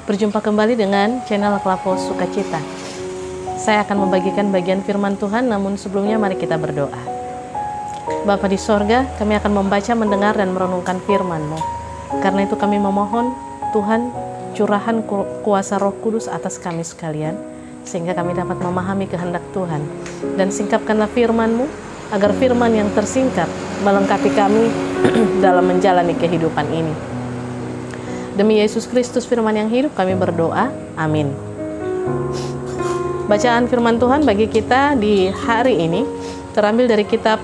Berjumpa kembali dengan channel Klavo Sukacita. Saya akan membagikan bagian firman Tuhan, namun sebelumnya mari kita berdoa. Bapa di sorga, kami akan membaca, mendengar, dan merenungkan firman-Mu. Karena itu kami memohon, Tuhan, curahan kuasa Roh Kudus atas kami sekalian, sehingga kami dapat memahami kehendak Tuhan. Dan singkapkanlah firman-Mu, agar firman yang tersingkap melengkapi kami dalam menjalani kehidupan ini. Demi Yesus Kristus firman yang hidup kami berdoa, amin. Bacaan firman Tuhan bagi kita di hari ini terambil dari kitab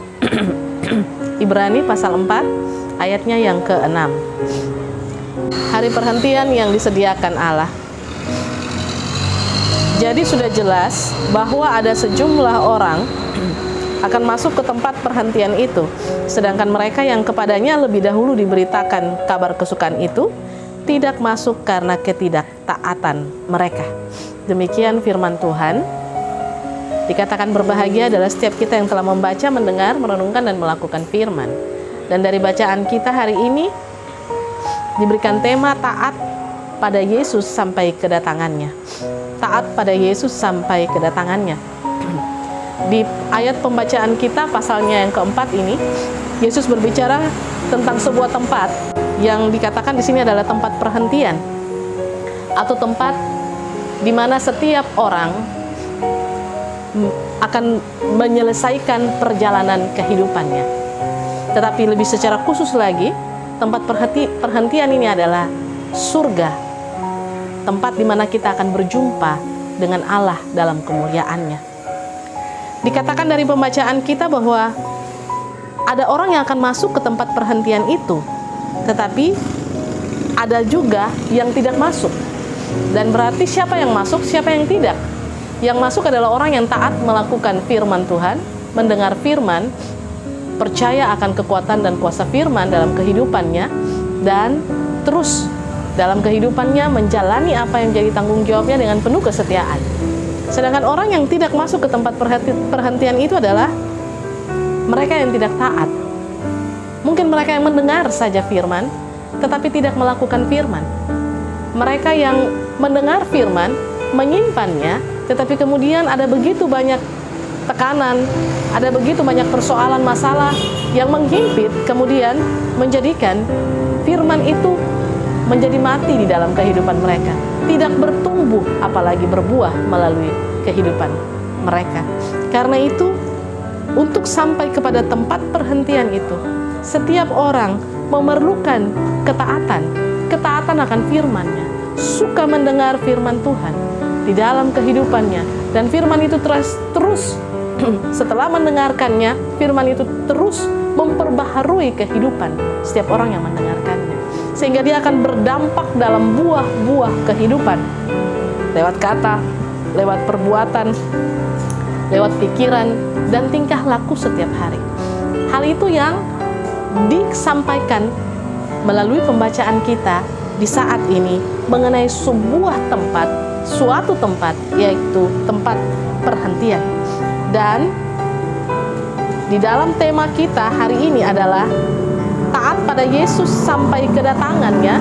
Ibrani pasal 4 ayatnya yang ke-6. Hari perhentian yang disediakan Allah. Jadi sudah jelas bahwa ada sejumlah orang akan masuk ke tempat perhentian itu, sedangkan mereka yang kepadanya lebih dahulu diberitakan kabar kesukaan itu tidak masuk karena ketidaktaatan mereka. Demikian firman Tuhan. Dikatakan berbahagia adalah setiap kita yang telah membaca, mendengar, merenungkan, dan melakukan firman. Dan dari bacaan kita hari ini diberikan tema taat pada Yesus sampai kedatangannya. Taat pada Yesus sampai kedatangannya. Di ayat pembacaan kita pasalnya yang keempat ini, Yesus berbicara tentang sebuah tempat yang dikatakan di sini adalah tempat perhentian, atau tempat di mana setiap orang akan menyelesaikan perjalanan kehidupannya. Tetapi lebih secara khusus lagi, tempat perhentian ini adalah surga, tempat di mana kita akan berjumpa dengan Allah dalam kemuliaannya. Dikatakan dari pembacaan kita bahwa ada orang yang akan masuk ke tempat perhentian itu, tetapi ada juga yang tidak masuk. Dan berarti siapa yang masuk, siapa yang tidak? Yang masuk adalah orang yang taat melakukan firman Tuhan, mendengar firman, percaya akan kekuatan dan kuasa firman dalam kehidupannya, dan terus dalam kehidupannya menjalani apa yang menjadi tanggung jawabnya dengan penuh kesetiaan. Sedangkan orang yang tidak masuk ke tempat perhentian itu adalah mereka yang tidak taat. Mungkin mereka yang mendengar saja firman, tetapi tidak melakukan firman. Mereka yang mendengar firman, menyimpannya, tetapi kemudian ada begitu banyak tekanan, ada begitu banyak persoalan masalah yang menghimpit, kemudian menjadikan firman itu menjadi mati di dalam kehidupan mereka. Tidak bertumbuh, apalagi berbuah melalui kehidupan mereka. Karena itu, untuk sampai kepada tempat perhentian itu, setiap orang memerlukan ketaatan akan firman-Nya, suka mendengar firman Tuhan di dalam kehidupannya, dan firman itu terus setelah mendengarkannya, firman itu terus memperbaharui kehidupan setiap orang yang mendengarkannya, sehingga dia akan berdampak dalam buah-buah kehidupan, lewat kata, lewat perbuatan, lewat pikiran, dan tingkah laku setiap hari. Hal itu yang disampaikan melalui pembacaan kita di saat ini mengenai sebuah tempat, suatu tempat, yaitu tempat perhentian. Dan di dalam tema kita hari ini adalah taat pada Yesus sampai kedatangannya.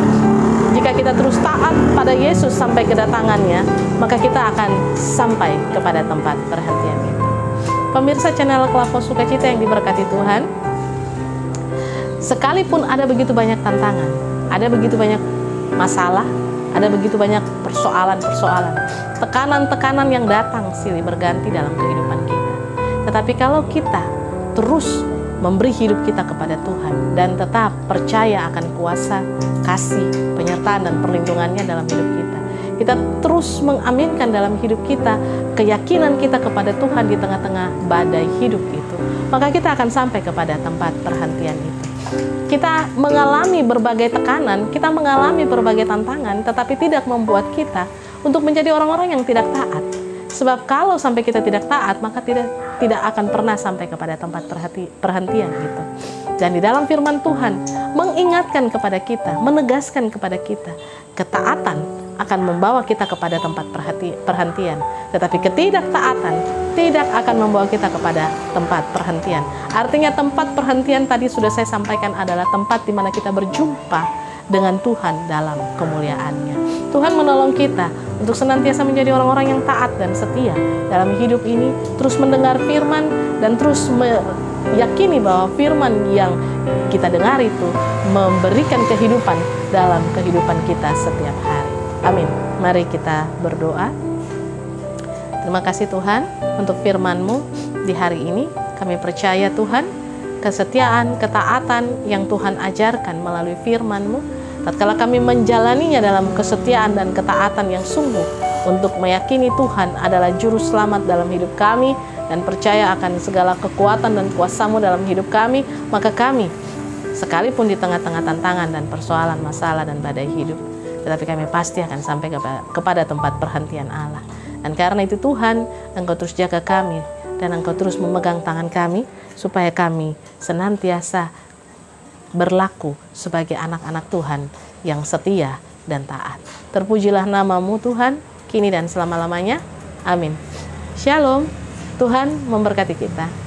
Jika kita terus taat pada Yesus sampai kedatangannya, maka kita akan sampai kepada tempat perhentian itu. Pemirsa channel Klavo Sukacita yang diberkati Tuhan, sekalipun ada begitu banyak tantangan, ada begitu banyak masalah, ada begitu banyak persoalan-persoalan, tekanan-tekanan yang datang silih berganti dalam kehidupan kita. Tetapi kalau kita terus memberi hidup kita kepada Tuhan dan tetap percaya akan kuasa, kasih, penyertaan, dan perlindungannya dalam hidup kita, kita terus mengaminkan dalam hidup kita keyakinan kita kepada Tuhan di tengah-tengah badai hidup itu, maka kita akan sampai kepada tempat perhentian itu. Kita mengalami berbagai tekanan, kita mengalami berbagai tantangan, tetapi tidak membuat kita untuk menjadi orang-orang yang tidak taat. Sebab kalau sampai kita tidak taat, maka tidak akan pernah sampai kepada tempat perhentian itu. Dan di dalam firman Tuhan mengingatkan kepada kita, menegaskan kepada kita, ketaatan akan membawa kita kepada tempat perhentian. Tetapi ketidaktaatan tidak akan membawa kita kepada tempat perhentian. Artinya tempat perhentian tadi sudah saya sampaikan adalah tempat di mana kita berjumpa dengan Tuhan dalam kemuliaannya. Tuhan menolong kita untuk senantiasa menjadi orang-orang yang taat dan setia dalam hidup ini, terus mendengar firman dan terus meyakini bahwa firman yang kita dengar itu memberikan kehidupan dalam kehidupan kita setiap hari. Amin. Mari kita berdoa. Terima kasih Tuhan untuk firman-Mu di hari ini. Kami percaya Tuhan, kesetiaan, ketaatan yang Tuhan ajarkan melalui firman-Mu, tatkala kami menjalaninya dalam kesetiaan dan ketaatan yang sungguh untuk meyakini Tuhan adalah juru selamat dalam hidup kami dan percaya akan segala kekuatan dan kuasa-Mu dalam hidup kami, maka kami sekalipun di tengah-tengah tantangan dan persoalan, masalah dan badai hidup, tetapi kami pasti akan sampai kepada tempat perhentian Allah. Dan karena itu Tuhan, Engkau terus jaga kami dan Engkau terus memegang tangan kami supaya kami senantiasa berlaku sebagai anak-anak Tuhan yang setia dan taat. Terpujilah nama-Mu Tuhan, kini dan selama-lamanya. Amin. Shalom. Tuhan memberkati kita.